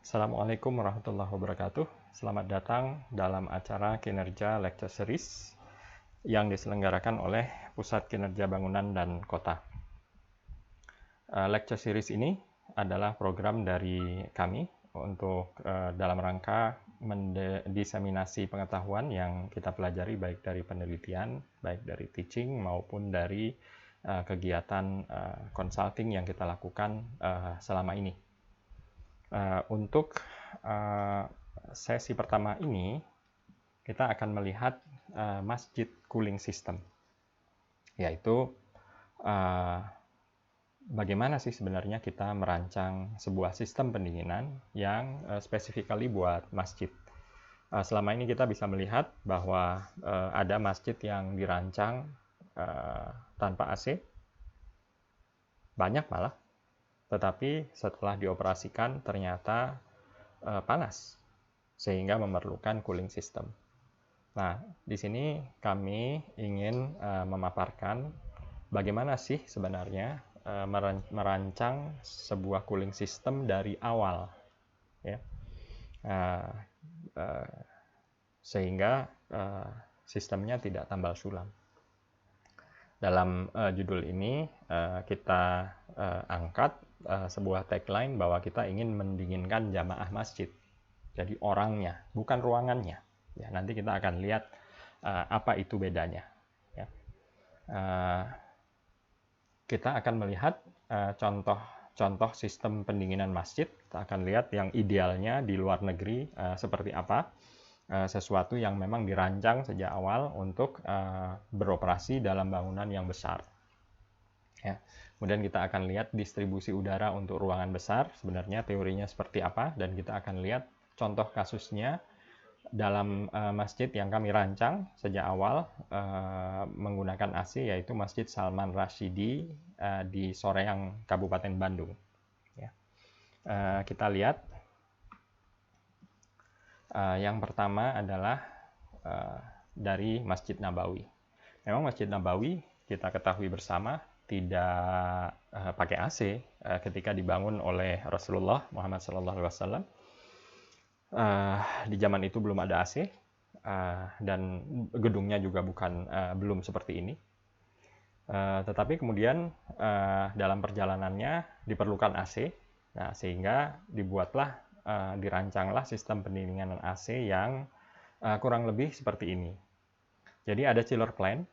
Assalamualaikum warahmatullahi wabarakatuh. Selamat datang dalam acara kinerja lecture series yang diselenggarakan oleh Pusat Kinerja Bangunan dan Kota. Lecture series ini adalah program dari kami untuk dalam rangka mendiseminasi pengetahuan yang kita pelajari baik dari penelitian, baik dari teaching maupun dari kegiatan consulting yang kita lakukan selama ini. Untuk sesi pertama ini, kita akan melihat masjid cooling system, yaitu bagaimana sih sebenarnya kita merancang sebuah sistem pendinginan yang specifically buat masjid. Selama ini kita bisa melihat bahwa ada masjid yang dirancang tanpa AC, banyak malah. Tetapi setelah dioperasikan ternyata panas, sehingga memerlukan cooling system. Nah, di sini kami ingin memaparkan bagaimana sih sebenarnya merancang sebuah cooling system dari awal, ya, sehingga sistemnya tidak tambal sulam. Dalam judul ini kita angkat sebuah tagline bahwa kita ingin mendinginkan jamaah masjid. Jadi orangnya, bukan ruangannya. Ya, nanti kita akan lihat apa itu bedanya. Ya. Kita akan melihat contoh sistem pendinginan masjid. Kita akan lihat yang idealnya di luar negeri seperti apa. Sesuatu yang memang dirancang sejak awal untuk beroperasi dalam bangunan yang besar. Ya. Kemudian kita akan lihat distribusi udara untuk ruangan besar, sebenarnya teorinya seperti apa, dan kita akan lihat contoh kasusnya dalam masjid yang kami rancang sejak awal menggunakan AC, yaitu Masjid Salman Rasidi di Soreang, Kabupaten Bandung. Ya. Kita lihat. Yang pertama adalah dari Masjid Nabawi. Memang Masjid Nabawi kita ketahui bersama tidak pakai AC ketika dibangun oleh Rasulullah Muhammad SAW. Di zaman itu belum ada AC dan gedungnya juga belum seperti ini. Tetapi kemudian dalam perjalanannya diperlukan AC, nah, sehingga dirancanglah sistem pendinginan AC yang kurang lebih seperti ini. Jadi ada chiller plant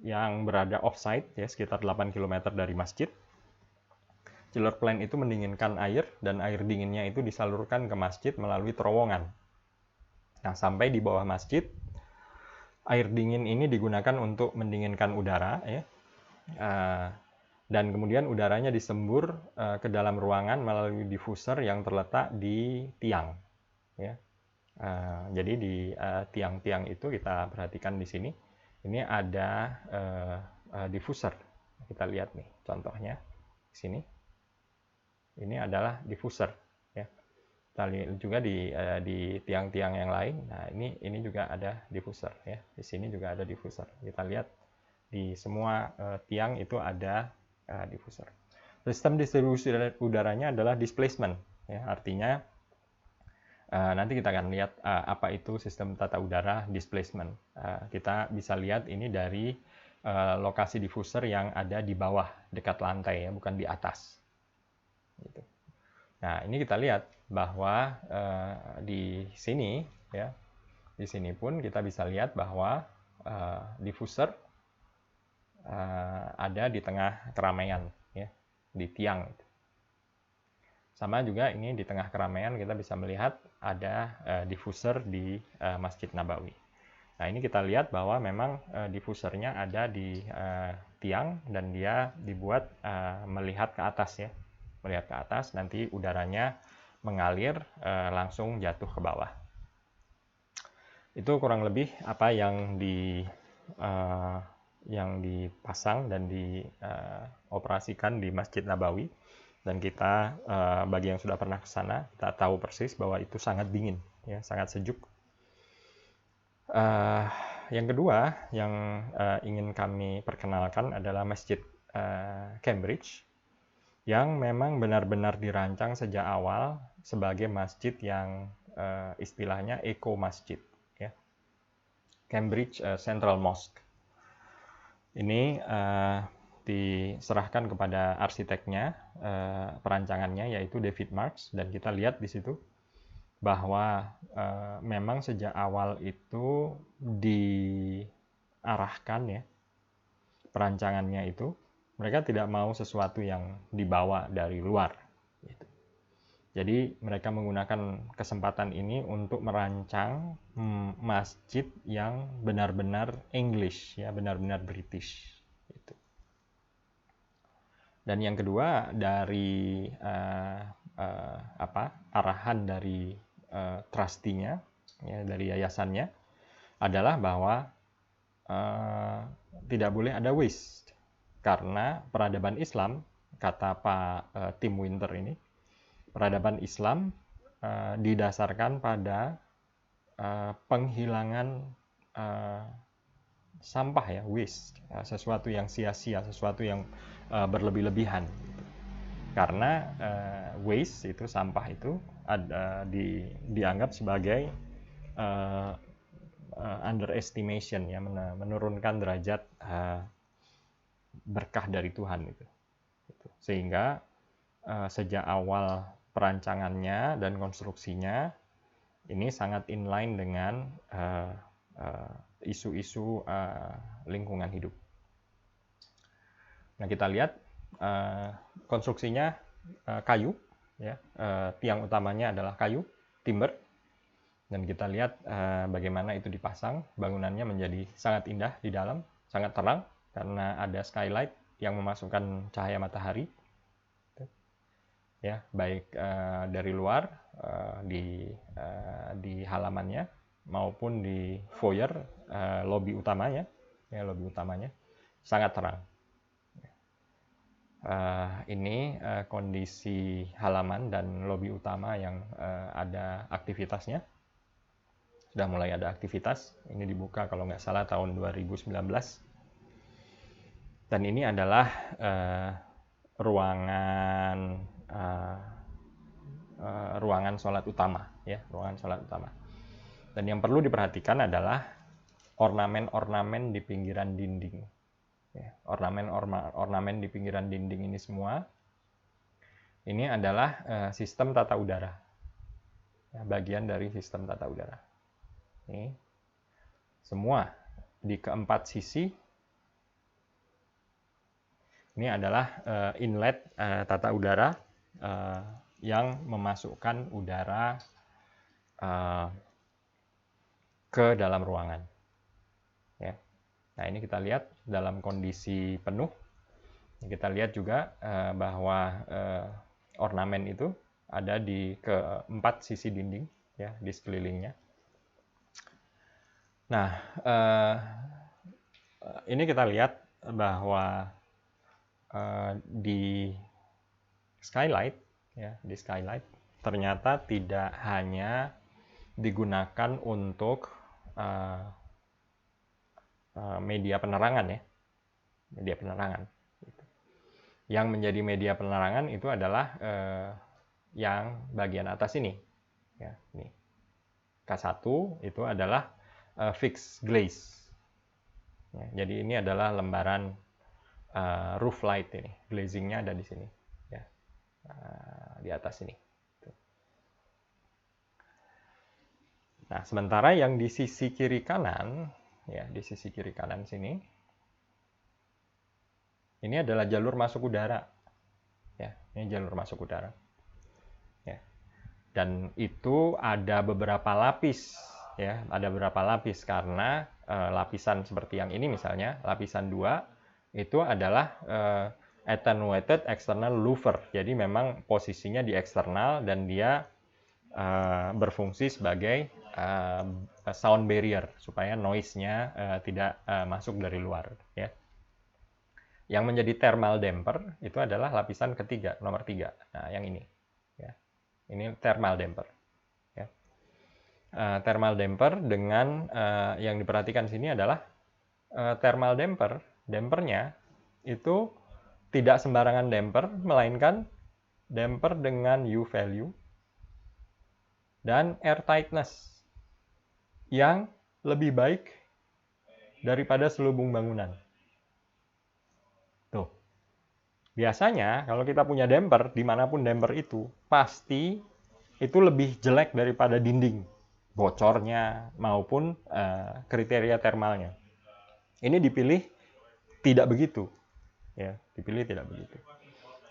yang berada off-site, ya, sekitar 8 km dari masjid. Chiller plant itu mendinginkan air, dan air dinginnya itu disalurkan ke masjid melalui terowongan. Nah, sampai di bawah masjid, air dingin ini digunakan untuk mendinginkan udara, ya. Dan kemudian udaranya disembur ke dalam ruangan melalui diffuser yang terletak di tiang. Ya. Jadi di tiang-tiang itu kita perhatikan di sini, ini ada diffuser. Kita lihat nih contohnya di sini. Ini adalah diffuser. Ya. Kita lihat juga di tiang-tiang yang lain. Nah, ini juga ada diffuser. Ya. Di sini juga ada diffuser. Kita lihat di semua tiang itu ada diffuser. Sistem distribusi udaranya adalah displacement, ya, artinya nanti kita akan lihat apa itu sistem tata udara displacement. Kita bisa lihat ini dari lokasi diffuser yang ada di bawah dekat lantai, ya, bukan di atas. Gitu. Nah, ini kita lihat bahwa di sini, ya, di sini pun kita bisa lihat bahwa diffuser ada di tengah keramaian, ya, di tiang. Sama juga ini di tengah keramaian kita bisa melihat ada diffuser di Masjid Nabawi. Nah, ini kita lihat bahwa memang diffusernya ada di tiang, dan dia dibuat melihat ke atas, ya. Melihat ke atas, nanti udaranya mengalir langsung jatuh ke bawah. Itu kurang lebih apa yang dipasang dan dioperasikan di Masjid Nabawi. Dan kita, bagi yang sudah pernah ke sana, kita tahu persis bahwa itu sangat dingin, ya, sangat sejuk. Yang kedua yang ingin kami perkenalkan adalah Masjid Cambridge. yang memang benar-benar dirancang sejak awal sebagai masjid yang istilahnya eco masjid, ya. Cambridge Central Mosque. Ini diserahkan kepada arsiteknya, perancangannya yaitu David Marks, dan kita lihat di situ bahwa memang sejak awal itu diarahkan, ya, perancangannya itu mereka tidak mau sesuatu yang dibawa dari luar. Gitu. Jadi mereka menggunakan kesempatan ini untuk merancang masjid yang benar-benar English, ya, benar-benar British. Gitu. Dan yang kedua dari arahan dari trustee-nya, ya, dari yayasannya adalah bahwa tidak boleh ada waste, karena peradaban Islam, kata Pak Tim Winter ini, peradaban Islam didasarkan pada penghilangan sampah, ya, waste, sesuatu yang sia-sia, sesuatu yang berlebih-lebihan. Karena waste itu, sampah itu dianggap sebagai underestimation, ya, menurunkan derajat berkah dari Tuhan itu. Sehingga sejak awal perancangannya dan konstruksinya ini sangat inline dengan isu-isu lingkungan hidup. Nah, kita lihat konstruksinya kayu, ya, tiang utamanya adalah kayu, timber, dan kita lihat bagaimana itu dipasang. Bangunannya menjadi sangat indah di dalam, sangat terang karena ada skylight yang memasukkan cahaya matahari, ya, baik dari luar di halamannya maupun di foyer, lobi utamanya, ya, lobi utamanya sangat terang. Ini kondisi halaman dan lobi utama yang ada aktivitasnya. Sudah mulai ada aktivitas. Ini dibuka kalau nggak salah tahun 2019. Dan ini adalah ruangan sholat utama, ya, ruangan sholat utama. Dan yang perlu diperhatikan adalah ornamen-ornamen di pinggiran dinding. Ya, ornamen di pinggiran dinding ini semua, ini adalah sistem tata udara, ya, bagian dari sistem tata udara. Ini semua di keempat sisi ini adalah inlet tata udara yang memasukkan udara ke dalam ruangan. Ya. Nah, ini kita lihat dalam kondisi penuh. Kita lihat juga bahwa ornamen itu ada di keempat sisi dinding, ya, di sekelilingnya. Nah, ini kita lihat bahwa di skylight, ya, di skylight ternyata tidak hanya digunakan untuk media penerangan, ya, media penerangan. Yang menjadi media penerangan itu adalah yang bagian atas ini, ya, ini K1 itu adalah fixed glaze. Ya, jadi ini adalah lembaran roof light ini, glazingnya ada di sini, ya, di atas ini. Nah, sementara yang di sisi kiri kanan, ya, di sisi kiri kanan sini, ini adalah jalur masuk udara, ya, ini jalur masuk udara, ya, dan itu ada beberapa lapis, ya, ada beberapa lapis karena lapisan seperti yang ini misalnya, lapisan 2 itu adalah attenuated external louver. Jadi memang posisinya di eksternal dan dia berfungsi sebagai sound barrier supaya noise-nya tidak masuk dari luar, ya. Yang menjadi thermal damper itu adalah lapisan ketiga, nomor 3. Nah, yang ini, ya. Ini thermal damper, ya. Thermal damper dengan yang diperhatikan sini adalah thermal dampernya itu tidak sembarangan damper, melainkan damper dengan U value dan air tightness yang lebih baik daripada selubung bangunan. Tuh. Biasanya kalau kita punya damper, dimanapun damper itu, pasti itu lebih jelek daripada dinding, bocornya maupun kriteria termalnya. Ini dipilih tidak begitu, ya, dipilih tidak begitu.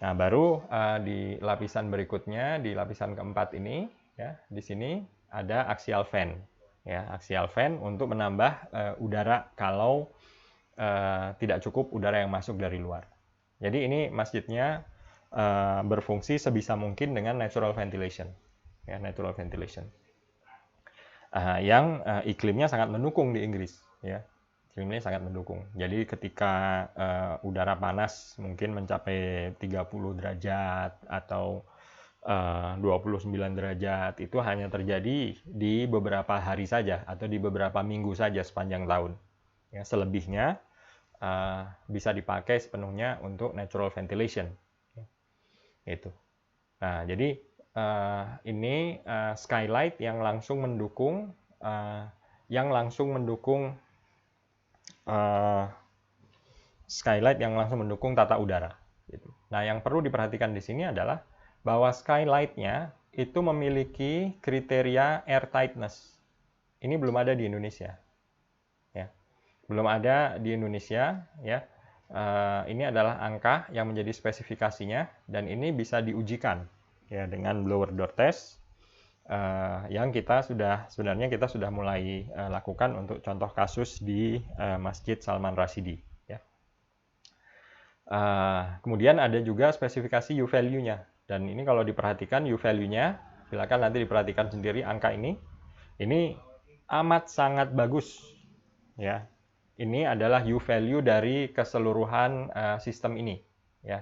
Nah, baru di lapisan berikutnya, di lapisan keempat ini, ya, di sini ada axial fan, ya, axial fan untuk menambah udara kalau tidak cukup udara yang masuk dari luar. Jadi ini masjidnya berfungsi sebisa mungkin dengan natural ventilation, ya, natural ventilation, yang iklimnya sangat mendukung di Inggris, ya. Iklimnya sangat mendukung. Jadi ketika udara panas mungkin mencapai 30 derajat atau 29 derajat, itu hanya terjadi di beberapa hari saja atau di beberapa minggu saja sepanjang tahun. Ya, selebihnya bisa dipakai sepenuhnya untuk natural ventilation. Itu. Nah, jadi ini skylight yang langsung mendukung skylight yang langsung mendukung tata udara. Nah, yang perlu diperhatikan di sini adalah bahwa skylight-nya itu memiliki kriteria air tightness. Ini belum ada di Indonesia, ya. Belum ada di Indonesia, ya. Ini adalah angka yang menjadi spesifikasinya dan ini bisa diujikan, ya, dengan blower door test. Yang sebenarnya kita sudah mulai lakukan untuk contoh kasus di Masjid Salman Rashidi, ya. Kemudian ada juga spesifikasi U value-nya, dan ini kalau diperhatikan U value-nya, silakan nanti diperhatikan sendiri angka ini amat sangat bagus, ya. Ini adalah U value dari keseluruhan sistem ini, ya.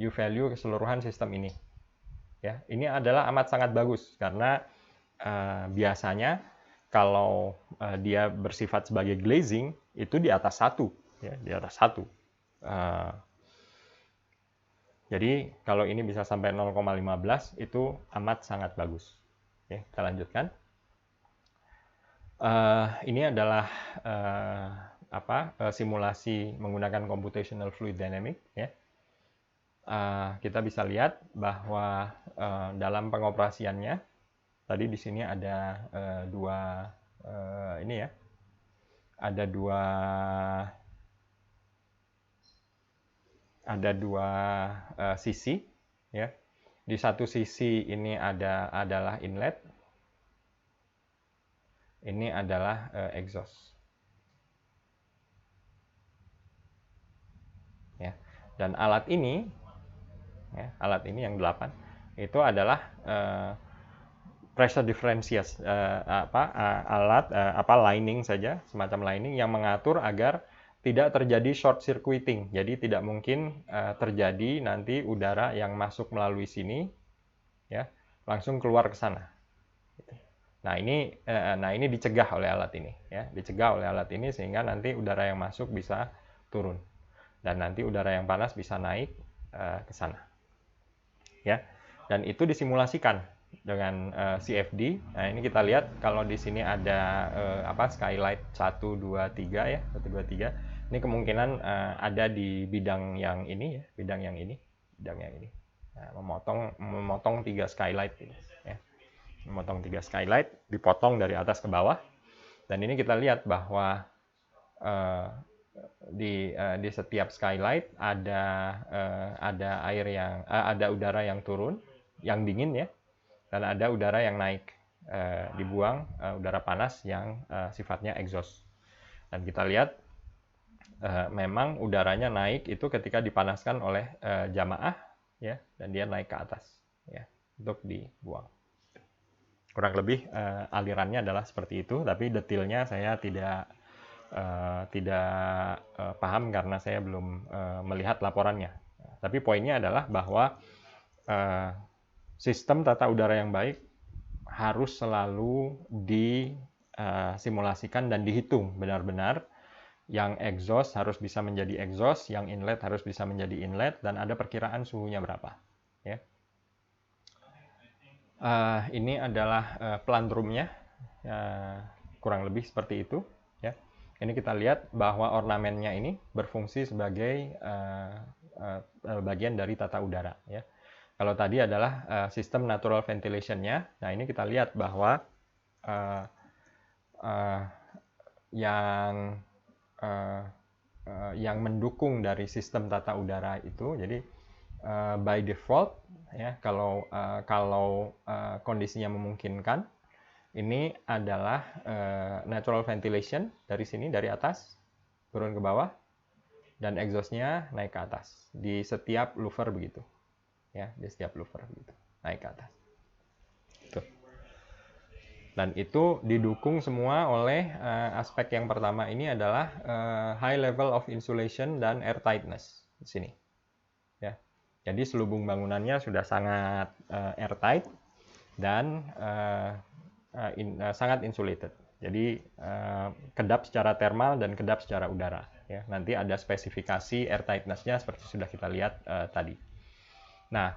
U value keseluruhan sistem ini. Ya, ini adalah amat sangat bagus karena biasanya kalau dia bersifat sebagai glazing itu di atas 1, ya, di atas 1. Jadi kalau ini bisa sampai 0,15 itu amat sangat bagus. Ya, kita lanjutkan. Ini adalah simulasi menggunakan computational fluid dynamic, ya. Kita bisa lihat bahwa dalam pengoperasiannya tadi di sini ada dua sisi, ya. Di satu sisi ini adalah inlet, ini adalah exhaust, ya. Dan alat ini, ya, alat ini yang 8 itu adalah pressure differentiation, lining saja, semacam lining yang mengatur agar tidak terjadi short circuiting. Jadi tidak mungkin terjadi nanti udara yang masuk melalui sini, ya, langsung keluar ke sana. Nah ini dicegah oleh alat ini, ya, dicegah oleh alat ini sehingga nanti udara yang masuk bisa turun dan nanti udara yang panas bisa naik ke sana, ya. Dan itu disimulasikan dengan CFD. Nah, ini kita lihat kalau di sini ada skylight 1 2 3, ya, 1 2 3. Ini kemungkinan ada di bidang yang ini, ya, bidang yang ini. Nah, memotong 3 skylight ini, ya. Memotong 3 skylight, dipotong dari atas ke bawah. Dan ini kita lihat bahwa di setiap skylight ada udara yang turun, yang dingin, ya, dan ada udara yang naik, dibuang udara panas yang sifatnya exhaust. Dan kita lihat memang udaranya naik itu ketika dipanaskan oleh jamaah, ya, dan dia naik ke atas, ya, untuk dibuang. Kurang lebih alirannya adalah seperti itu, tapi detailnya saya tidak paham karena saya belum melihat laporannya. Tapi poinnya adalah bahwa sistem tata udara yang baik harus selalu disimulasikan dan dihitung benar-benar yang exhaust harus bisa menjadi exhaust, yang inlet harus bisa menjadi inlet, dan ada perkiraan suhunya berapa. Ya. Ini adalah plant room-nya, kurang lebih seperti itu. Ya. Ini kita lihat bahwa ornamennya ini berfungsi sebagai bagian dari tata udara. Ya. Kalau tadi adalah sistem natural ventilation-nya, nah ini kita lihat bahwa yang mendukung dari sistem tata udara itu, jadi by default ya, kalau kondisinya memungkinkan, ini adalah natural ventilation dari sini, dari atas turun ke bawah, dan exhaust-nya naik ke atas di setiap louver begitu ya, di setiap louver begitu naik ke atas. Tuh. Dan itu didukung semua oleh aspek yang pertama ini adalah high level of insulation dan air tightness di sini. Ya. Jadi selubung bangunannya sudah sangat airtight dan sangat insulated. Jadi kedap secara thermal dan kedap secara udara. Ya. Nanti ada spesifikasi air tightness-nya seperti sudah kita lihat tadi. Nah,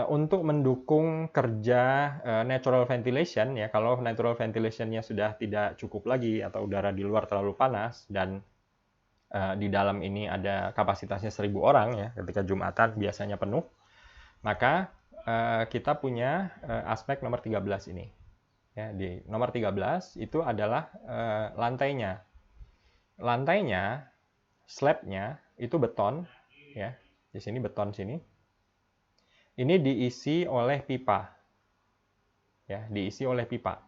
untuk mendukung kerja natural ventilation ya, kalau natural ventilation-nya sudah tidak cukup lagi atau udara di luar terlalu panas dan di dalam ini ada kapasitasnya 1.000 orang ya, ketika Jumatan biasanya penuh, maka kita punya aspek nomor 13 ini. Ya, di nomor 13 itu adalah lantainya. Lantainya, slab-nya itu beton ya. Di sini beton sini. Ini diisi oleh pipa. Ya, diisi oleh pipa.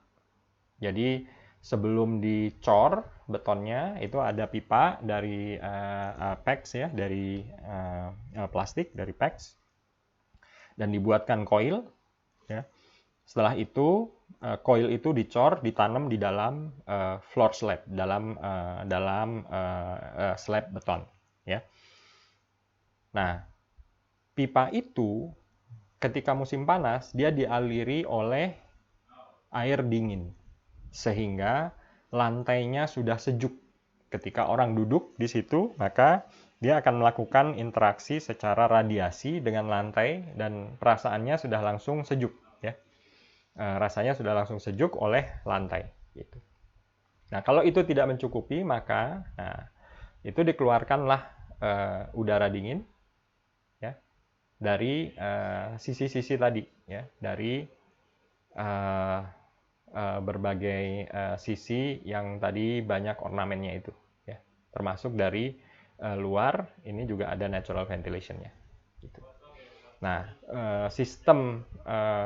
Jadi sebelum dicor betonnya itu ada pipa dari PEX ya, dari plastik, dari PEX, dan dibuatkan coil. Ya. Setelah itu coil itu dicor, ditanam di dalam floor slab, dalam slab beton. Ya. Nah, pipa itu ketika musim panas dia dialiri oleh air dingin sehingga lantainya sudah sejuk. Ketika orang duduk di situ, maka dia akan melakukan interaksi secara radiasi dengan lantai dan perasaannya sudah langsung sejuk ya. Rasanya sudah langsung sejuk oleh lantai gitu. Nah, kalau itu tidak mencukupi, maka itu dikeluarkanlah udara dingin ya dari sisi-sisi tadi ya, dari berbagai sisi yang tadi banyak ornamennya itu ya, termasuk dari luar ini juga ada natural ventilation-nya gitu. Nah, sistem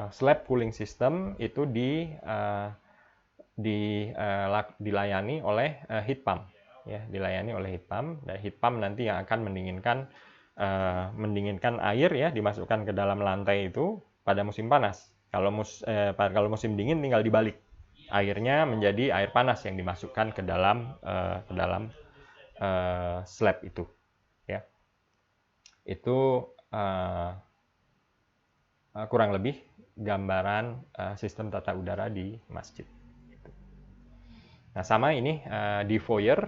slab cooling system itu dilayani oleh heat pump ya, dilayani oleh heat pump, dan heat pump nanti yang akan mendinginkan air ya, dimasukkan ke dalam lantai itu pada musim panas. Kalau musim dingin tinggal dibalik, airnya menjadi air panas yang dimasukkan ke dalam slab itu ya. Itu kurang lebih gambaran sistem tata udara di masjid. Nah, sama ini di foyer.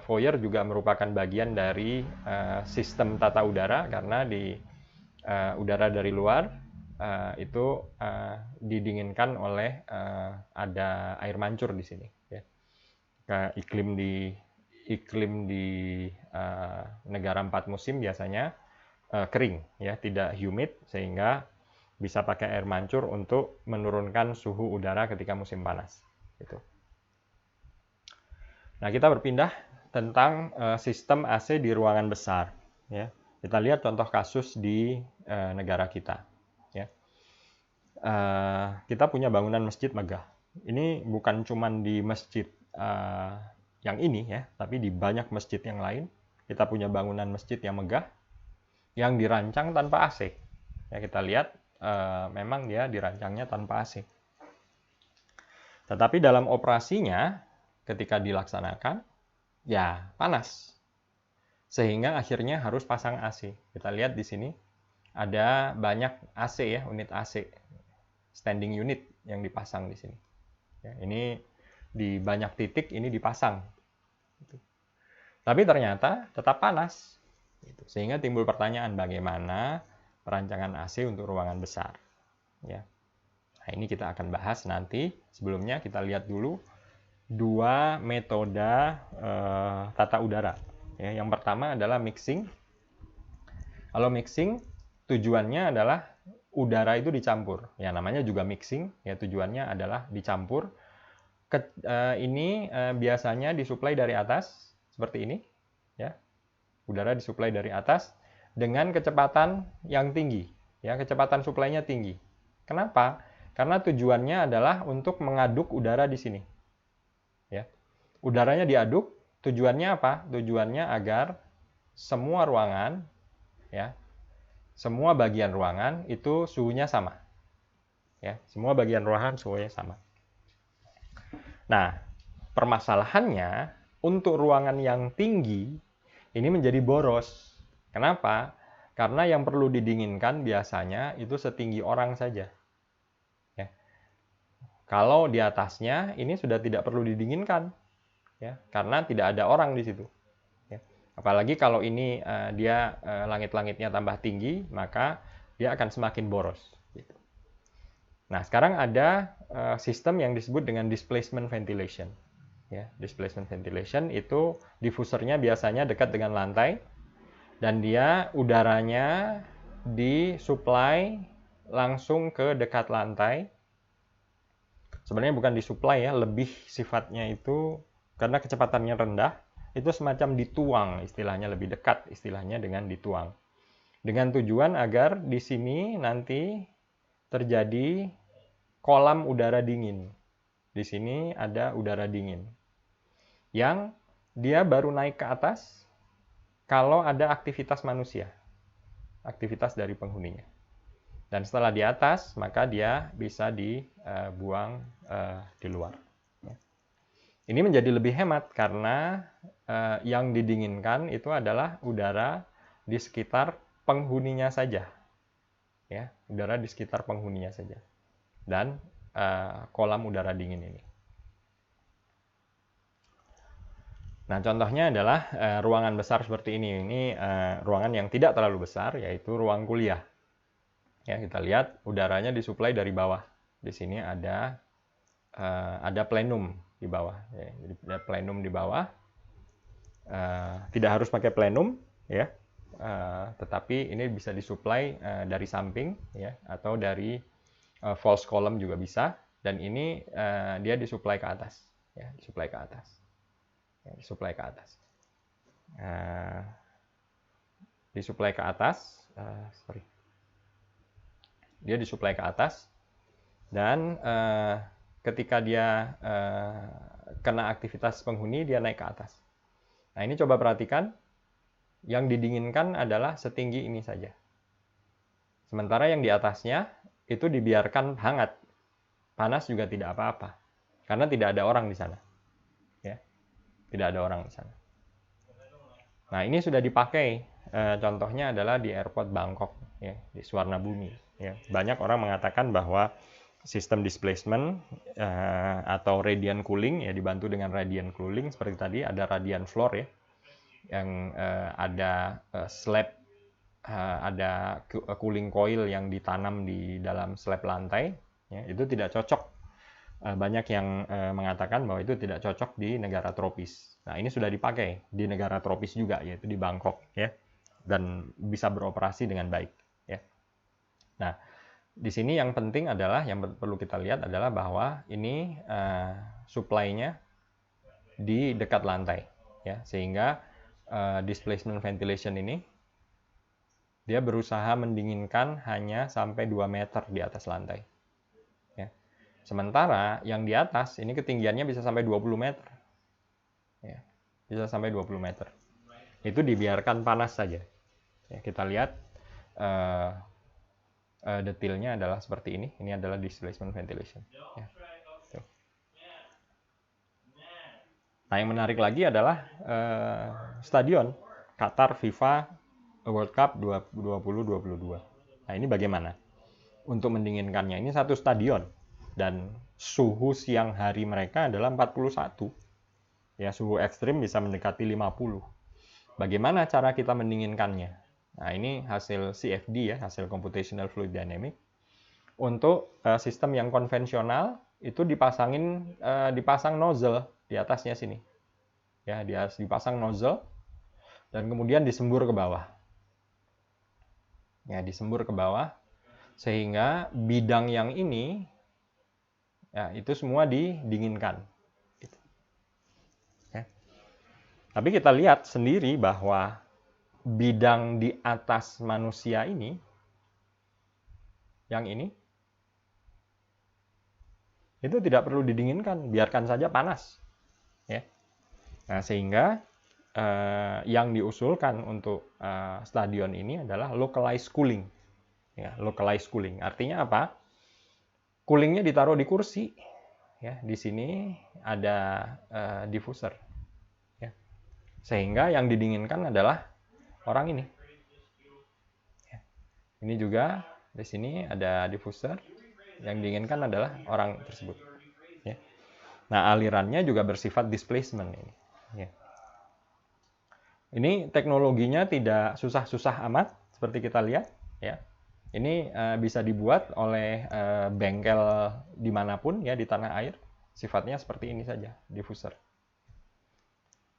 Foyer juga merupakan bagian dari sistem tata udara karena di udara dari luar itu didinginkan oleh ada air mancur di sini. Ya. Iklim di negara 4 musim biasanya kering, ya, tidak humid, sehingga bisa pakai air mancur untuk menurunkan suhu udara ketika musim panas. Gitu. Nah, kita berpindah tentang sistem AC di ruangan besar. Ya. Kita lihat contoh kasus di negara kita. Ya. Kita punya bangunan masjid megah. Ini bukan cuma di masjid yang ini ya, tapi di banyak masjid yang lain. Kita punya bangunan masjid yang megah, yang dirancang tanpa AC. Ya, kita lihat memang dia dirancangnya tanpa AC. Tetapi dalam operasinya, ketika dilaksanakan, ya panas. Sehingga akhirnya harus pasang AC. Kita lihat di sini ada banyak AC ya, unit AC, standing unit yang dipasang di sini. Ya, ini di banyak titik ini dipasang. Tapi ternyata tetap panas. Sehingga timbul pertanyaan bagaimana perancangan AC untuk ruangan besar. Ya. Nah, ini kita akan bahas nanti. Sebelumnya kita lihat dulu dua metode tata udara. Ya, yang pertama adalah mixing. Kalau mixing, tujuannya adalah udara itu dicampur. Ya, namanya juga mixing. Ya, tujuannya adalah dicampur. Ini biasanya disuplai dari atas, seperti ini. Ya, udara disuplai dari atas dengan kecepatan yang tinggi. Ya, kecepatan suplainya tinggi. Kenapa? Karena tujuannya adalah untuk mengaduk udara di sini. Ya, udaranya diaduk. Tujuannya apa? Tujuannya agar semua ruangan, ya, semua bagian ruangan itu suhunya sama. Ya, semua bagian ruangan suhunya sama. Nah, permasalahannya untuk ruangan yang tinggi ini menjadi boros. Kenapa? Karena yang perlu didinginkan biasanya itu setinggi orang saja. Ya. Kalau di atasnya ini sudah tidak perlu didinginkan, ya, karena tidak ada orang di situ. Ya. Apalagi kalau ini dia langit-langitnya tambah tinggi, maka dia akan semakin boros. Gitu. Nah, sekarang ada sistem yang disebut dengan displacement ventilation. Ya, displacement ventilation itu diffusernya biasanya dekat dengan lantai dan dia udaranya disuplai langsung ke dekat lantai. Sebenarnya bukan disuplai ya, lebih sifatnya itu karena kecepatannya rendah, itu semacam dituang, istilahnya lebih dekat istilahnya dengan dituang. Dengan tujuan agar di sini nanti terjadi kolam udara dingin. Di sini ada udara dingin yang dia baru naik ke atas kalau ada aktivitas manusia, aktivitas dari penghuninya. Dan setelah di atas, maka dia bisa dibuang di luar. Ini menjadi lebih hemat karena yang didinginkan itu adalah udara di sekitar penghuninya saja. Ya, udara di sekitar penghuninya saja. Dan kolam udara dingin ini. Nah, contohnya adalah ruangan besar seperti ini. Ini ruangan yang tidak terlalu besar, yaitu ruang kuliah. Ya, kita lihat udaranya disuplai dari bawah. Di sini ada plenum di bawah. Ya, jadi ada plenum di bawah. Tidak harus pakai plenum, ya. Tetapi ini bisa disuplai dari samping, ya, atau dari false column juga bisa. Dan ini dia disuplai ke atas, ya, disuplai ke atas. Disuplai ke atas. Disuplai ke atas, dia disuplai ke atas, dan ketika dia kena aktivitas penghuni, dia naik ke atas. Nah, ini coba perhatikan, yang didinginkan adalah setinggi ini saja. Sementara yang di atasnya itu dibiarkan hangat, panas juga tidak apa-apa, karena tidak ada orang di sana. Tidak ada orang di sana. Nah, ini sudah dipakai. Contohnya adalah di airport Bangkok, ya, di Suwarnabhumi. Ya. Banyak orang mengatakan bahwa sistem displacement atau radiant cooling, ya, dibantu dengan radiant cooling seperti tadi, ada radiant floor, ya, yang ada slab, ada cooling coil yang ditanam di dalam slab lantai. Ya, itu tidak cocok. Banyak yang mengatakan bahwa itu tidak cocok di negara tropis. Nah, ini sudah dipakai di negara tropis juga, yaitu di Bangkok, ya, dan bisa beroperasi dengan baik, ya. Nah, di sini yang penting adalah, yang perlu kita lihat adalah bahwa ini supply-nya di dekat lantai, ya, sehingga displacement ventilation ini dia berusaha mendinginkan hanya sampai 2 meter di atas lantai. Sementara yang di atas ini ketinggiannya bisa sampai 20 meter. Ya, bisa sampai 20 meter. Itu dibiarkan panas saja. Ya, kita lihat detailnya adalah seperti ini. Ini adalah displacement ventilation. Ya. Nah, yang menarik lagi adalah stadion Qatar FIFA World Cup 2022. Nah, ini bagaimana? Untuk mendinginkannya, ini satu stadion. Dan suhu siang hari mereka adalah 41. Ya, suhu ekstrim bisa mendekati 50. Bagaimana cara kita mendinginkannya? Nah, ini hasil CFD ya, hasil Computational Fluid Dynamics. Untuk sistem yang konvensional itu dipasang nozzle di atasnya sini. Ya, dia dipasang nozzle dan kemudian disembur ke bawah. Ya, disembur ke bawah sehingga bidang yang ini ya itu semua didinginkan. Ya. Tapi kita lihat sendiri bahwa bidang di atas manusia ini, yang ini, itu tidak perlu didinginkan, biarkan saja panas. Ya. Nah, sehingga yang diusulkan untuk stadion ini adalah localized cooling. Ya, localized cooling. Artinya apa? Coolingnya ditaruh di kursi. Ya, di sini ada diffuser. Ya. Sehingga yang didinginkan adalah orang ini. Ya. Ini juga di sini ada diffuser. Yang diinginkan adalah orang tersebut. Ya. Nah, alirannya juga bersifat displacement ini. Ya. Ini teknologinya tidak susah-susah amat seperti kita lihat. Ya. Ini bisa dibuat oleh bengkel dimanapun ya di tanah air. Sifatnya seperti ini saja, diffuser.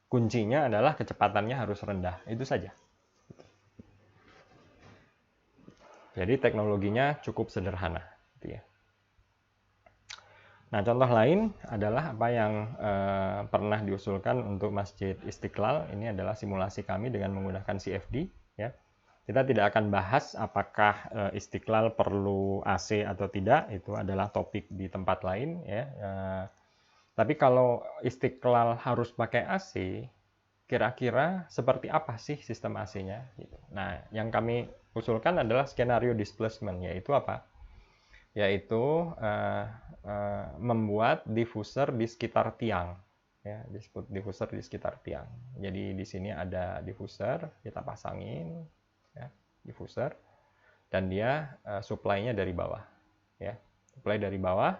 Kuncinya adalah kecepatannya harus rendah, itu saja. Jadi teknologinya cukup sederhana. Gitu ya. Nah, contoh lain adalah apa yang pernah diusulkan untuk Masjid Istiqlal. Ini adalah simulasi kami dengan menggunakan CFD. Ya. Kita tidak akan bahas apakah Istiqlal perlu AC atau tidak. Itu adalah topik di tempat lain. Ya. Tapi kalau Istiqlal harus pakai AC, kira-kira seperti apa sih sistem AC-nya? Nah, yang kami usulkan adalah skenario displacement, yaitu apa? Yaitu membuat diffuser di sekitar tiang. Ya, disebut diffuser di sekitar tiang. Jadi di sini ada diffuser, kita pasangin, ya, diffuser, dan dia supply-nya dari bawah. Ya, supply dari bawah.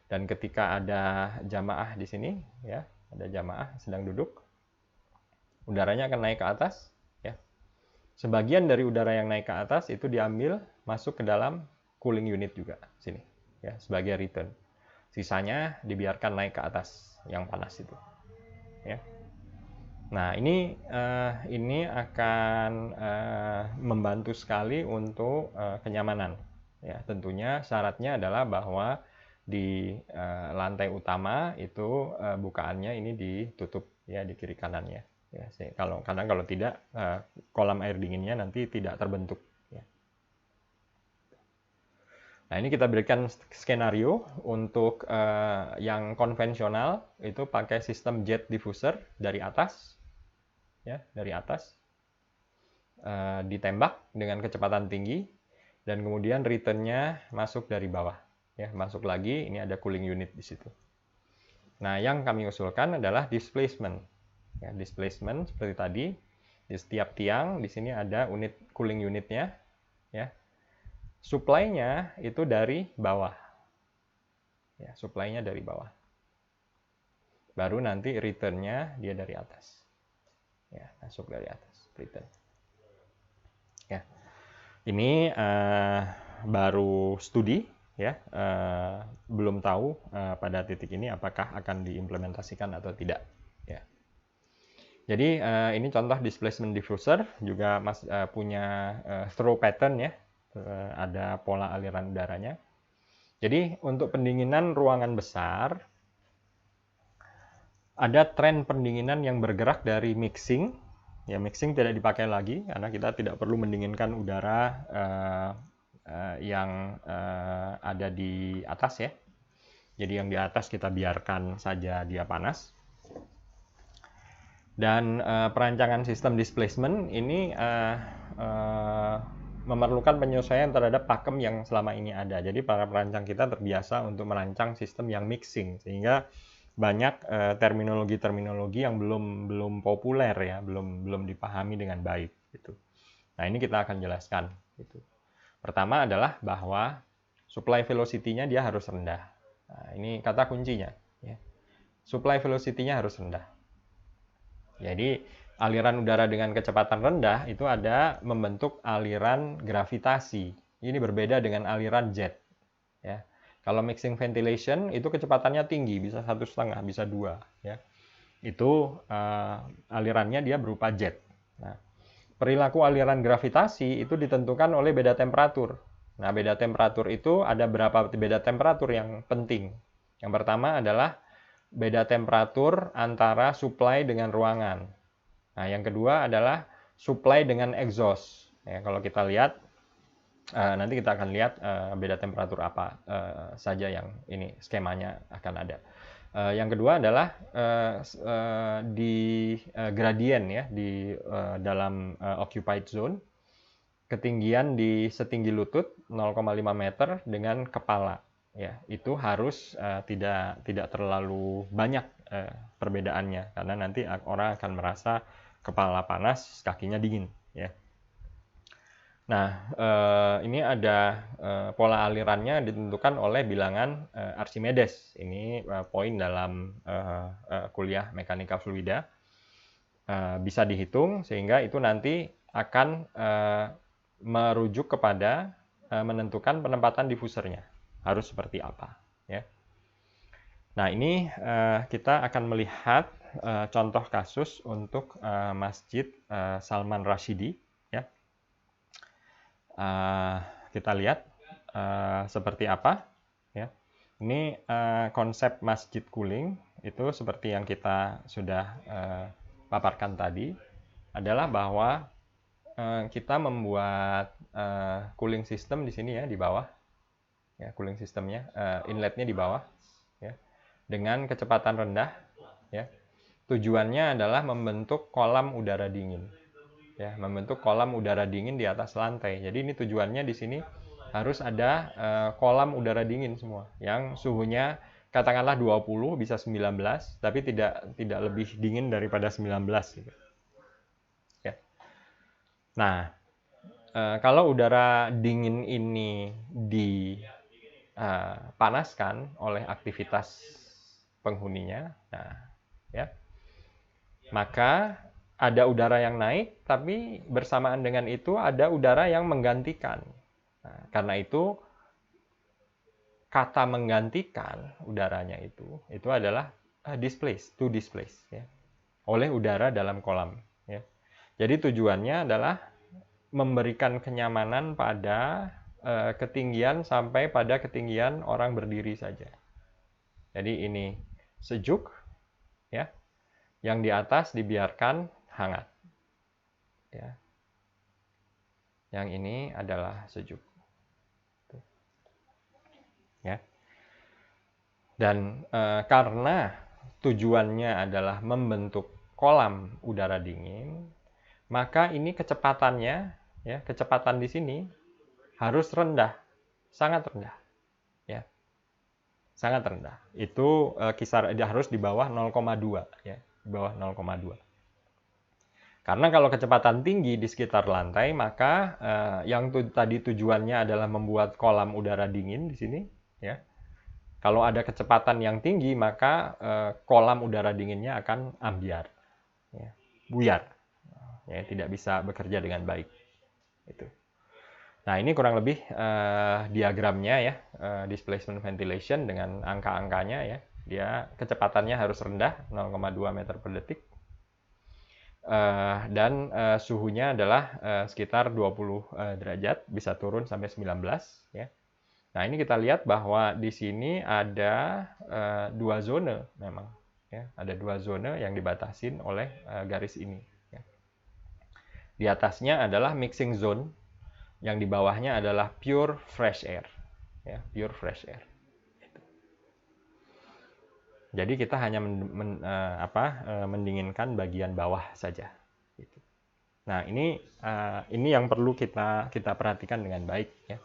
Dan ketika ada jamaah di sini, ya, ada jamaah sedang duduk, udaranya akan naik ke atas. Ya. Sebagian dari udara yang naik ke atas itu diambil masuk ke dalam cooling unit juga sini, ya, sebagai return. Sisanya dibiarkan naik ke atas yang panas itu. Ya. Nah, ini akan membantu sekali untuk kenyamanan. Ya, tentunya syaratnya adalah bahwa di lantai utama itu bukaannya ini ditutup ya di kiri kanannya. Ya, karena kalau tidak kolam air dinginnya nanti tidak terbentuk. Ya. Nah, ini kita berikan skenario untuk yang konvensional itu pakai sistem jet diffuser dari atas, ya, dari atas ditembak dengan kecepatan tinggi dan kemudian return-nya masuk dari bawah. Ya, masuk lagi, ini ada cooling unit di situ. Nah, yang kami usulkan adalah displacement. Ya, displacement seperti tadi, di setiap tiang di sini ada unit cooling unitnya. Ya. Supply-nya itu dari bawah. Ya, supply-nya dari bawah. Baru nanti return-nya dia dari atas. Ya, masuk dari atas, return. Ya. Ini baru studi. Ya, belum tahu pada titik ini apakah akan diimplementasikan atau tidak. Ya. Jadi ini contoh displacement diffuser juga punya throw pattern ya, ada pola aliran udaranya. Jadi untuk pendinginan ruangan besar ada tren pendinginan yang bergerak dari mixing. Ya, mixing tidak dipakai lagi karena kita tidak perlu mendinginkan udara yang ada di atas ya. Jadi yang di atas kita biarkan saja dia panas. Dan perancangan sistem displacement ini memerlukan penyesuaian terhadap pakem yang selama ini ada. Jadi para perancang kita terbiasa untuk merancang sistem yang mixing sehingga banyak terminologi-terminologi yang belum populer ya, belum dipahami dengan baik gitu. Nah, ini kita akan jelaskan gitu. Pertama adalah bahwa supply velocity-nya dia harus rendah. Nah, ini kata kuncinya ya. Supply velocity-nya harus rendah. Jadi aliran udara dengan kecepatan rendah itu ada membentuk aliran gravitasi. Ini berbeda dengan aliran jet. Ya. Kalau mixing ventilation itu kecepatannya tinggi, bisa 1,5, bisa 2. Ya. Itu alirannya dia berupa jet. Nah, perilaku aliran gravitasi itu ditentukan oleh beda temperatur. Nah, beda temperatur itu ada berapa beda temperatur yang penting. Yang pertama adalah beda temperatur antara supply dengan ruangan. Nah, yang kedua adalah supply dengan exhaust. Ya, kalau kita lihat, nanti kita akan lihat beda temperatur apa saja yang ini skemanya akan ada. Yang kedua adalah di gradient ya, di dalam occupied zone, ketinggian di setinggi lutut 0,5 meter dengan kepala. Ya, itu harus tidak terlalu banyak perbedaannya, karena nanti orang akan merasa kepala panas, kakinya dingin. Ya. Nah, ini ada pola alirannya ditentukan oleh bilangan Archimedes. Ini poin dalam kuliah mekanika fluida. Bisa dihitung sehingga itu nanti akan merujuk kepada menentukan penempatan diffusernya. Harus seperti apa. Ya. Nah, ini kita akan melihat contoh kasus untuk Masjid Salman Rashidi. Ya. Kita lihat seperti apa. Ya. Ini konsep masjid cooling itu seperti yang kita sudah paparkan tadi, adalah bahwa kita membuat cooling system di sini ya, di bawah. Ya, cooling systemnya, inletnya di bawah. Ya, dengan kecepatan rendah. Ya. Tujuannya adalah membentuk kolam udara dingin. Ya, membentuk kolam udara dingin di atas lantai. Jadi ini tujuannya di sini harus ada kolam udara dingin semua yang suhunya katakanlah 20 bisa 19, tapi tidak lebih dingin daripada 19 gitu. Ya. Nah, kalau udara dingin ini dipanaskan oleh aktivitas penghuninya, nah, ya, maka ada udara yang naik, tapi bersamaan dengan itu ada udara yang menggantikan. Nah, karena itu kata menggantikan udaranya itu adalah displace, to displace, ya, oleh udara dalam kolam. Ya. Jadi tujuannya adalah memberikan kenyamanan pada ketinggian sampai pada ketinggian orang berdiri saja. Jadi ini sejuk, ya, yang di atas dibiarkan hangat. Ya. Yang ini adalah sejuk. Ya. Dan karena tujuannya adalah membentuk kolam udara dingin, maka ini kecepatannya, ya, kecepatan di sini harus rendah, sangat rendah. Ya. Sangat rendah. Itu kisar harus di bawah 0,2, ya, di bawah 0,2. Karena kalau kecepatan tinggi di sekitar lantai, maka yang tadi tujuannya adalah membuat kolam udara dingin di sini, ya. Kalau ada kecepatan yang tinggi, maka kolam udara dinginnya akan ambiar, ya, buyar, ya, tidak bisa bekerja dengan baik. Itu. Nah, ini kurang lebih diagramnya ya, displacement ventilation dengan angka-angkanya ya. Dia kecepatannya harus rendah, 0,2 meter per detik. Dan suhunya adalah sekitar 20 derajat, bisa turun sampai 19 ya. Nah, ini kita lihat bahwa di sini ada dua zone memang ya, ada dua zone yang dibatasin oleh garis ini ya. Di atasnya adalah mixing zone, yang di bawahnya adalah pure fresh air ya, pure fresh air. Jadi kita hanya mendinginkan bagian bawah saja. Nah, ini yang perlu kita perhatikan dengan baik ya.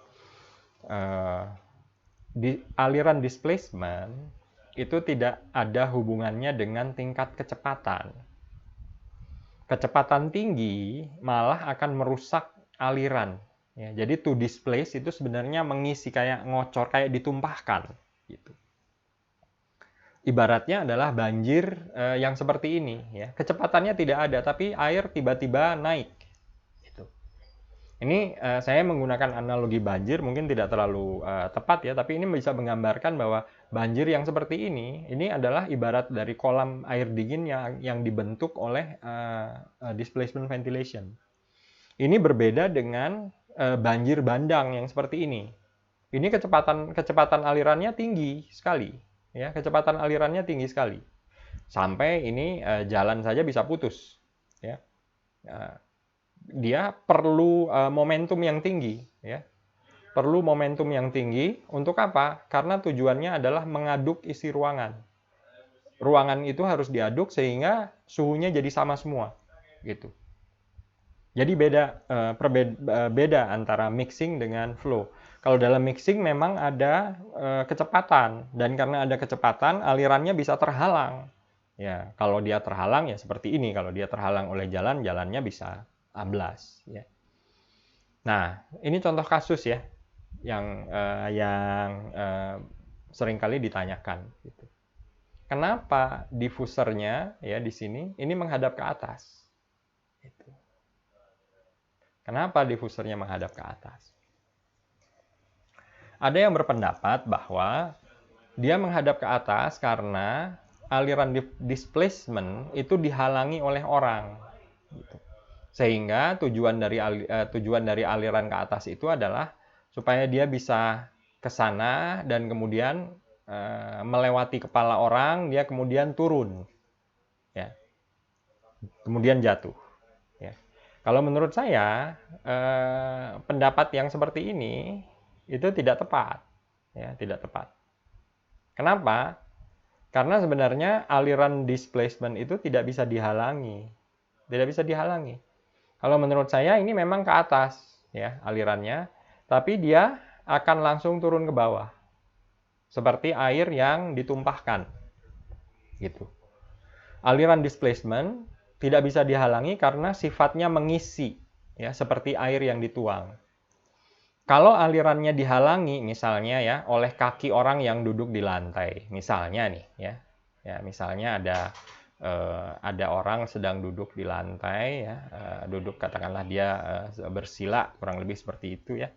Di aliran displacement itu tidak ada hubungannya dengan tingkat kecepatan. Kecepatan tinggi malah akan merusak aliran. Ya, jadi to displace itu sebenarnya mengisi, kayak ngocor, kayak ditumpahkan gitu. ibaratnya adalah banjir yang seperti ini ya. Kecepatannya tidak ada tapi air tiba-tiba naik gitu. Ini saya menggunakan analogi banjir mungkin tidak terlalu tepat ya, tapi ini bisa menggambarkan bahwa banjir yang seperti ini adalah ibarat dari kolam air dingin yang dibentuk oleh displacement ventilation. Ini berbeda dengan banjir bandang yang seperti ini. Ini kecepatan alirannya tinggi sekali, ya kecepatan alirannya tinggi sekali, sampai ini jalan saja bisa putus, ya. Dia perlu momentum yang tinggi, ya. Perlu momentum yang tinggi untuk apa? Karena tujuannya adalah mengaduk isi ruangan. Ruangan itu harus diaduk sehingga suhunya jadi sama semua, gitu. Jadi beda antara mixing dengan flow. Kalau dalam mixing memang ada kecepatan, dan karena ada kecepatan alirannya bisa terhalang. Ya, kalau dia terhalang ya seperti ini. Kalau dia terhalang oleh jalan, jalannya bisa amblas. Ya. Nah, ini contoh kasus ya yang seringkali ditanyakan. Gitu. Kenapa diffusernya ya di sini ini menghadap ke atas? Gitu. Kenapa diffusernya menghadap ke atas? Ada yang berpendapat bahwa dia menghadap ke atas karena aliran displacement itu dihalangi oleh orang. Gitu. Sehingga tujuan dari aliran ke atas itu adalah supaya dia bisa ke sana dan kemudian melewati kepala orang, dia kemudian turun. Ya. Kemudian jatuh. Kalau menurut saya, pendapat yang seperti ini itu tidak tepat. Ya, tidak tepat. Kenapa? Karena sebenarnya aliran displacement itu tidak bisa dihalangi. Tidak bisa dihalangi. Kalau menurut saya ini memang ke atas ya alirannya, tapi dia akan langsung turun ke bawah. Seperti air yang ditumpahkan. Gitu. Aliran displacement tidak bisa dihalangi karena sifatnya mengisi, ya seperti air yang dituang. Kalau alirannya dihalangi, misalnya ya oleh kaki orang yang duduk di lantai, misalnya nih, ya misalnya ada orang sedang duduk di lantai, ya duduk katakanlah dia bersila, kurang lebih seperti itu ya.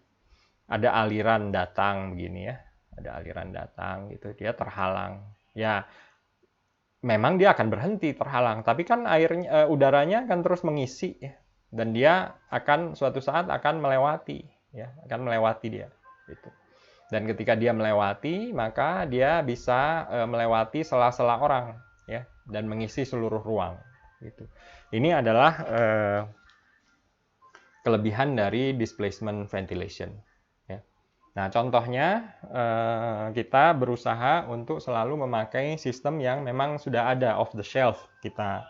Ada aliran datang begini ya, ada aliran datang gitu, dia terhalang, ya. Memang dia akan berhenti terhalang, tapi kan udaranya akan terus mengisi ya, dan dia akan suatu saat akan melewati ya, akan melewati dia gitu. Dan ketika dia melewati, maka dia bisa melewati sela-sela orang ya, dan mengisi seluruh ruang gitu. Ini adalah kelebihan dari displacement ventilation. Nah, contohnya kita berusaha untuk selalu memakai sistem yang memang sudah ada off the shelf kita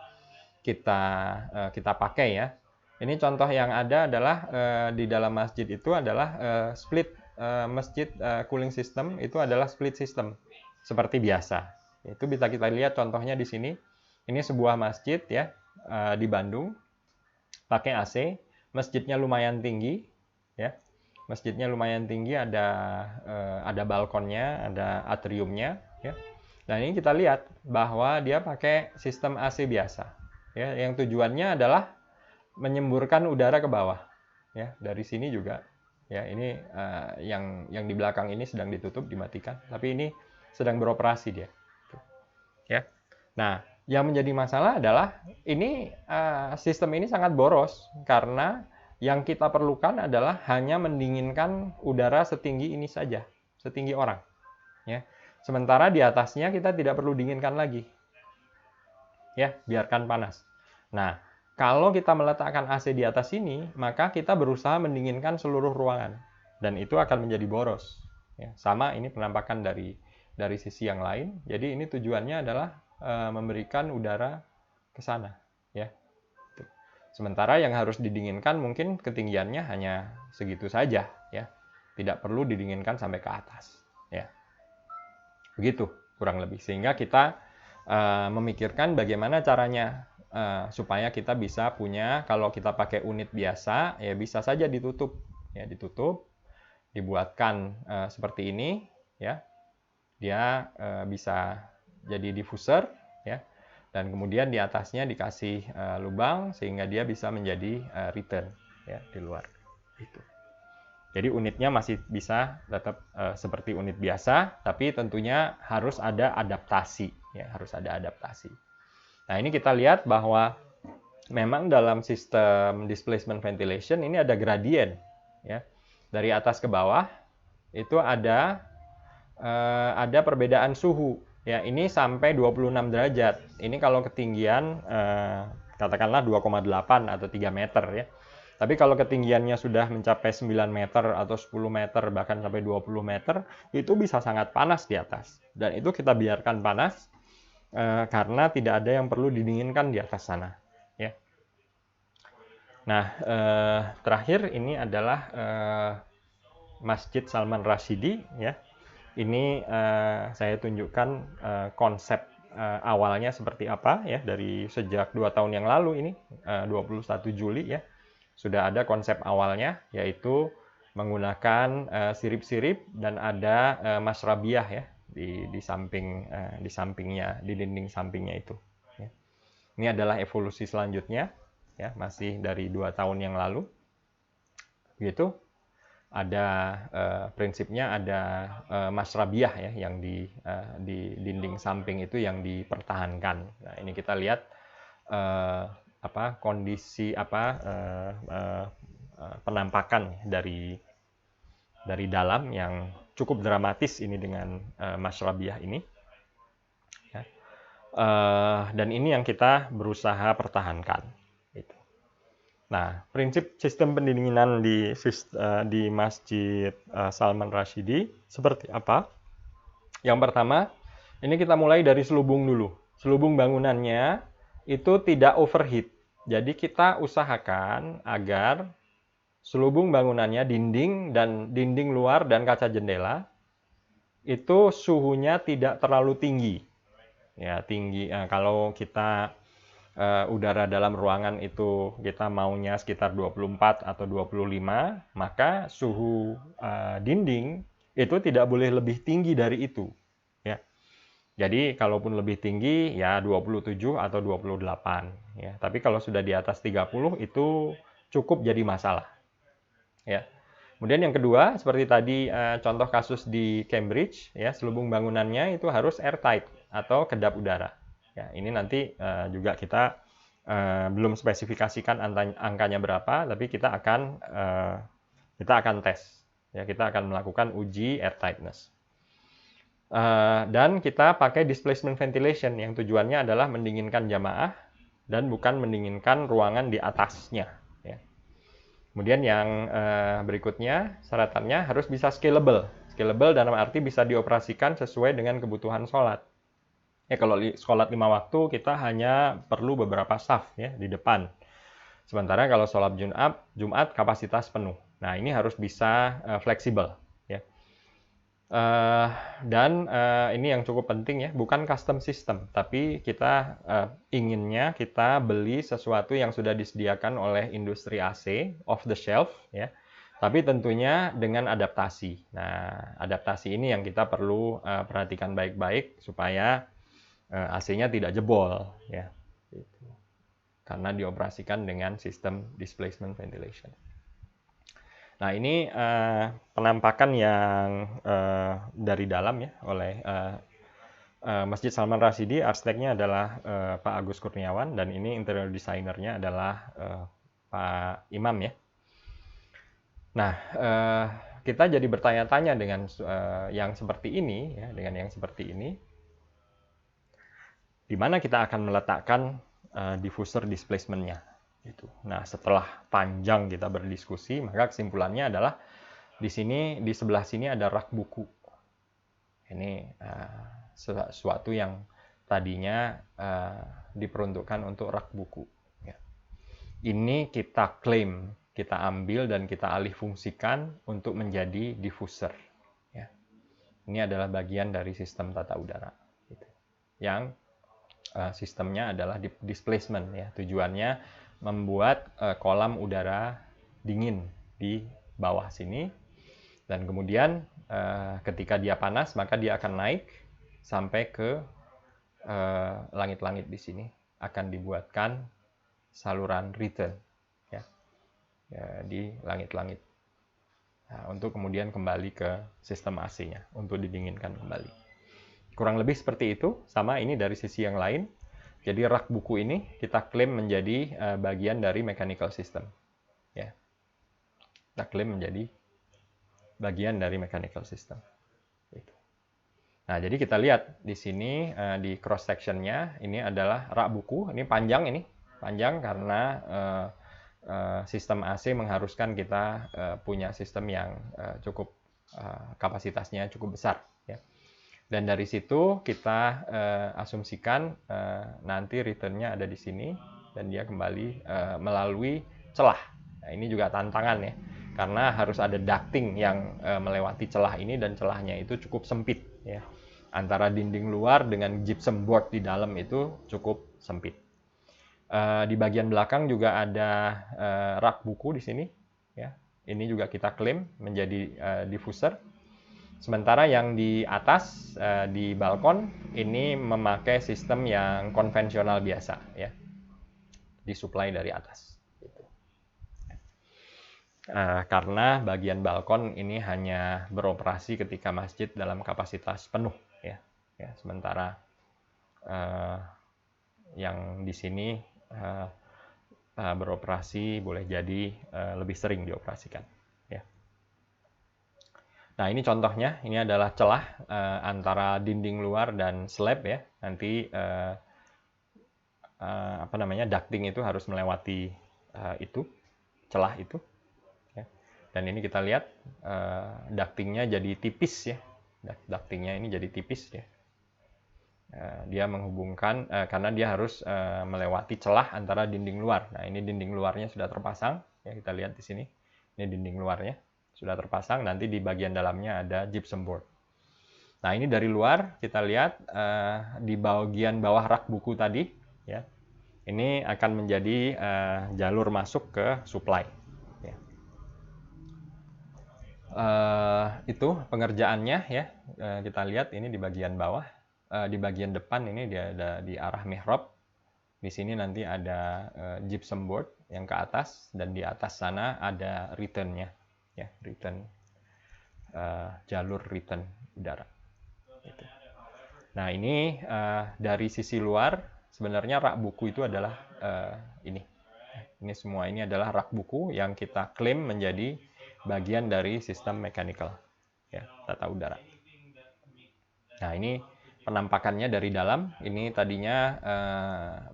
pakai ya. Ini contoh yang ada adalah di dalam masjid itu adalah split masjid cooling system itu adalah split system seperti biasa. Itu bisa kita lihat contohnya di sini. Ini sebuah masjid ya di Bandung pakai AC, masjidnya lumayan tinggi ya. Masjidnya lumayan tinggi, ada balkonnya, ada atriumnya, ya. Dan ini kita lihat bahwa dia pakai sistem AC biasa, ya. Yang tujuannya adalah menyemburkan udara ke bawah, ya. Dari sini juga, ya. Ini yang di belakang ini sedang ditutup, dimatikan, tapi ini sedang beroperasi dia, ya. Nah, yang menjadi masalah adalah ini sistem ini sangat boros karena yang kita perlukan adalah hanya mendinginkan udara setinggi ini saja, setinggi orang. Ya. Sementara di atasnya kita tidak perlu dinginkan lagi. Ya, biarkan panas. Nah, kalau kita meletakkan AC di atas ini, maka kita berusaha mendinginkan seluruh ruangan. Dan itu akan menjadi boros. Ya, sama ini penampakan dari sisi yang lain. Jadi ini tujuannya adalah memberikan udara ke sana. Ya. Sementara yang harus didinginkan mungkin ketinggiannya hanya segitu saja, ya. Tidak perlu didinginkan sampai ke atas, ya. Begitu kurang lebih. Sehingga kita memikirkan bagaimana caranya supaya kita bisa punya, kalau kita pakai unit biasa, ya bisa saja ditutup, ya ditutup, dibuatkan seperti ini, ya. Dia bisa jadi diffuser ya. Dan kemudian di atasnya dikasih lubang sehingga dia bisa menjadi return ya di luar. Itu. Jadi unitnya masih bisa tetap seperti unit biasa, tapi tentunya harus ada adaptasi ya, harus ada adaptasi. Nah, ini kita lihat bahwa memang dalam sistem displacement ventilation ini ada gradien ya. Dari atas ke bawah itu ada perbedaan suhu. Ya, ini sampai 26 derajat. Ini kalau ketinggian katakanlah 2,8 atau 3 meter ya. Tapi kalau ketinggiannya sudah mencapai 9 meter atau 10 meter bahkan sampai 20 meter, itu bisa sangat panas di atas. Dan itu kita biarkan panas karena tidak ada yang perlu didinginkan di atas sana ya. Nah, terakhir ini adalah Masjid Salman Rasidi ya. Ini saya tunjukkan konsep awalnya seperti apa ya, dari sejak 2 tahun yang lalu ini 21 Juli ya. Sudah ada konsep awalnya, yaitu menggunakan sirip-sirip dan ada masrabiah ya di sampingnya, di dinding sampingnya itu ya. Ini adalah evolusi selanjutnya ya, masih dari 2 tahun yang lalu. Gitu. Ada prinsipnya ada masrabiah ya yang di dinding samping itu yang dipertahankan. Nah, ini kita lihat kondisi penampakan dari dalam yang cukup dramatis ini dengan masrabiah ini. Ya. Dan ini yang kita berusaha pertahankan. Nah, prinsip sistem pendinginan di Masjid Salman Rasidi seperti apa? Yang pertama, ini kita mulai dari selubung dulu. Selubung bangunannya itu tidak overheat. Jadi kita usahakan agar selubung bangunannya, dinding luar dan kaca jendela itu suhunya tidak terlalu tinggi. Ya, tinggi. Kalau kita udara dalam ruangan itu kita maunya sekitar 24 atau 25, maka suhu dinding itu tidak boleh lebih tinggi dari itu ya. Jadi kalaupun lebih tinggi ya 27 atau 28 ya. Tapi kalau sudah di atas 30 itu cukup jadi masalah ya. Kemudian yang kedua, seperti tadi contoh kasus di Cambridge ya, selubung bangunannya itu harus airtight atau kedap udara. Ya, ini nanti juga kita belum spesifikasikan angkanya berapa, tapi kita akan tes. Ya, kita akan melakukan uji airtightness. Dan kita pakai displacement ventilation yang tujuannya adalah mendinginkan jamaah dan bukan mendinginkan ruangan di atasnya. Ya. Kemudian yang berikutnya, syaratannya harus bisa scalable. Scalable dalam arti bisa dioperasikan sesuai dengan kebutuhan sholat. Ya, kalau sholat 5 waktu kita hanya perlu beberapa saf ya di depan. Sementara kalau sholat Jumat kapasitas penuh. Nah, ini harus bisa fleksibel ya. Dan ini yang cukup penting ya, bukan custom system, tapi kita inginnya kita beli sesuatu yang sudah disediakan oleh industri AC off the shelf ya. Tapi tentunya dengan adaptasi. Nah, adaptasi ini yang kita perlu perhatikan baik-baik supaya AC-nya tidak jebol ya, karena dioperasikan dengan sistem displacement ventilation. Nah, ini penampakan yang dari dalam ya oleh Masjid Salman Rasidi. Arsiteknya adalah Pak Agus Kurniawan dan ini interior designernya adalah Pak Imam ya. Nah, kita jadi bertanya-tanya dengan yang seperti ini ya, dengan yang seperti ini. Di mana kita akan meletakkan diffuser displacement-nya. Gitu. Nah, setelah panjang kita berdiskusi, maka kesimpulannya adalah di sebelah sini ada rak buku. Ini sesuatu yang tadinya diperuntukkan untuk rak buku. Ya. Ini kita klaim, kita ambil dan kita alih fungsikan untuk menjadi diffuser. Ya. Ini adalah bagian dari sistem tata udara. Gitu. Yang sistemnya adalah displacement ya. Tujuannya membuat kolam udara dingin di bawah sini dan kemudian ketika dia panas maka dia akan naik sampai ke langit-langit di sini akan dibuatkan saluran return ya, di langit-langit. Nah, untuk kemudian kembali ke sistem AC-nya untuk didinginkan kembali. Kurang lebih seperti itu. Sama ini dari sisi yang lain. Jadi rak buku ini kita klaim menjadi bagian dari mechanical system. Ya. Kita klaim menjadi bagian dari mechanical system. Gitu. Nah, jadi kita lihat di sini di cross sectionnya ini adalah rak buku. Ini panjang karena sistem AC mengharuskan kita punya sistem yang cukup kapasitasnya cukup besar. Ya. Dan dari situ kita asumsikan nanti return-nya ada di sini dan dia kembali melalui celah. Nah, ini juga tantangan ya, karena harus ada ducting yang melewati celah ini dan celahnya itu cukup sempit ya. Antara dinding luar dengan gypsum board di dalam itu cukup sempit. Di bagian belakang juga ada rak buku di sini ya. Ini juga kita klaim menjadi diffuser. Sementara yang di atas di balkon ini memakai sistem yang konvensional biasa ya, disuplai dari atas. Gitu. Karena bagian balkon ini hanya beroperasi ketika masjid dalam kapasitas penuh ya. Sementara yang di sini beroperasi boleh jadi lebih sering dioperasikan. Ya. Nah, ini contohnya, ini adalah celah antara dinding luar dan slab ya. Nanti ducting itu harus melewati itu, celah itu. Ya. Dan ini kita lihat ductingnya jadi tipis ya. Ductingnya ini jadi tipis ya. Dia menghubungkan karena dia harus melewati celah antara dinding luar. Nah, ini dinding luarnya sudah terpasang ya, kita lihat di sini. Ini dinding luarnya sudah terpasang, nanti di bagian dalamnya ada gypsum board. Nah, ini dari luar kita lihat di bagian bawah rak buku tadi ya. Ini akan menjadi jalur masuk ke supply ya. Itu pengerjaannya ya. Kita lihat ini di bagian bawah. Di bagian depan ini dia ada di arah mihrab. Di sini nanti ada gypsum board yang ke atas dan di atas sana ada return-nya ya, return jalur return udara. Gitu. Nah, ini dari sisi luar sebenarnya rak buku itu adalah ini. Ini semua ini adalah rak buku yang kita klaim menjadi bagian dari sistem mechanical ya, tata udara. Nah, ini penampakannya dari dalam. Ini tadinya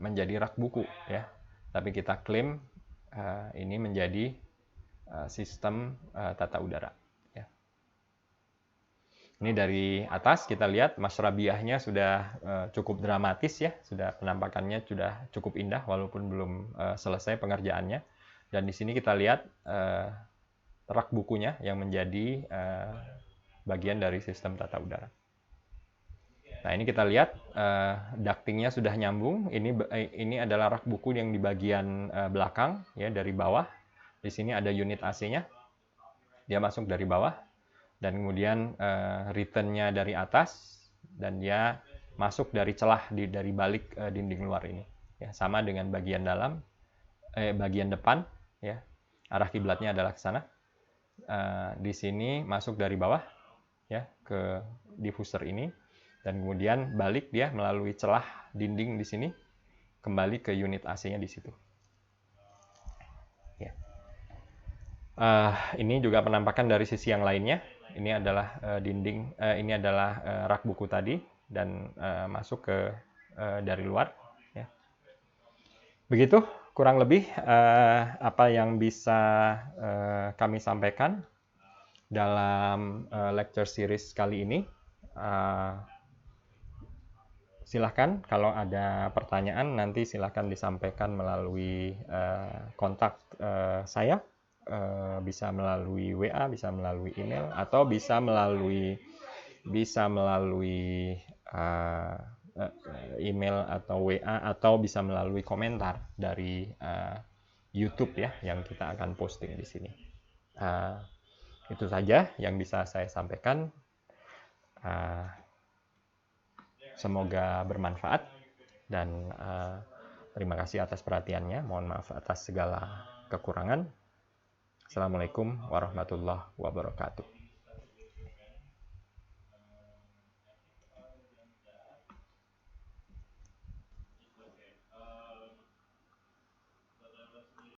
menjadi rak buku ya, tapi kita klaim ini menjadi sistem tata udara ya. Ini dari atas kita lihat masrabiahnya sudah cukup dramatis ya, sudah penampakannya sudah cukup indah walaupun belum selesai pengerjaannya. Dan di sini kita lihat rak bukunya yang menjadi bagian dari sistem tata udara. Nah, ini kita lihat ductingnya sudah nyambung. Ini adalah rak buku yang di bagian belakang ya, dari bawah. Di sini ada unit AC-nya. Dia masuk dari bawah dan kemudian return-nya dari atas dan dia masuk dari celah dari balik dinding luar ini. Ya, sama dengan bagian dalam, bagian depan ya. Arah kiblatnya adalah ke sana. Di sini masuk dari bawah ya ke diffuser ini. Dan kemudian balik dia melalui celah dinding di sini, kembali ke unit AC-nya di situ. Ya. Ini juga penampakan dari sisi yang lainnya. Ini adalah ini adalah rak buku tadi dan masuk ke dari luar. Ya. Begitu kurang lebih apa yang bisa kami sampaikan dalam lecture series kali ini. Silahkan kalau ada pertanyaan nanti silahkan disampaikan melalui kontak saya, bisa melalui WA, bisa melalui email, atau bisa melalui email atau WA, atau bisa melalui komentar dari YouTube ya yang kita akan posting di sini. Itu saja yang bisa saya sampaikan. Semoga bermanfaat dan terima kasih atas perhatiannya. Mohon maaf atas segala kekurangan. Assalamualaikum warahmatullahi wabarakatuh.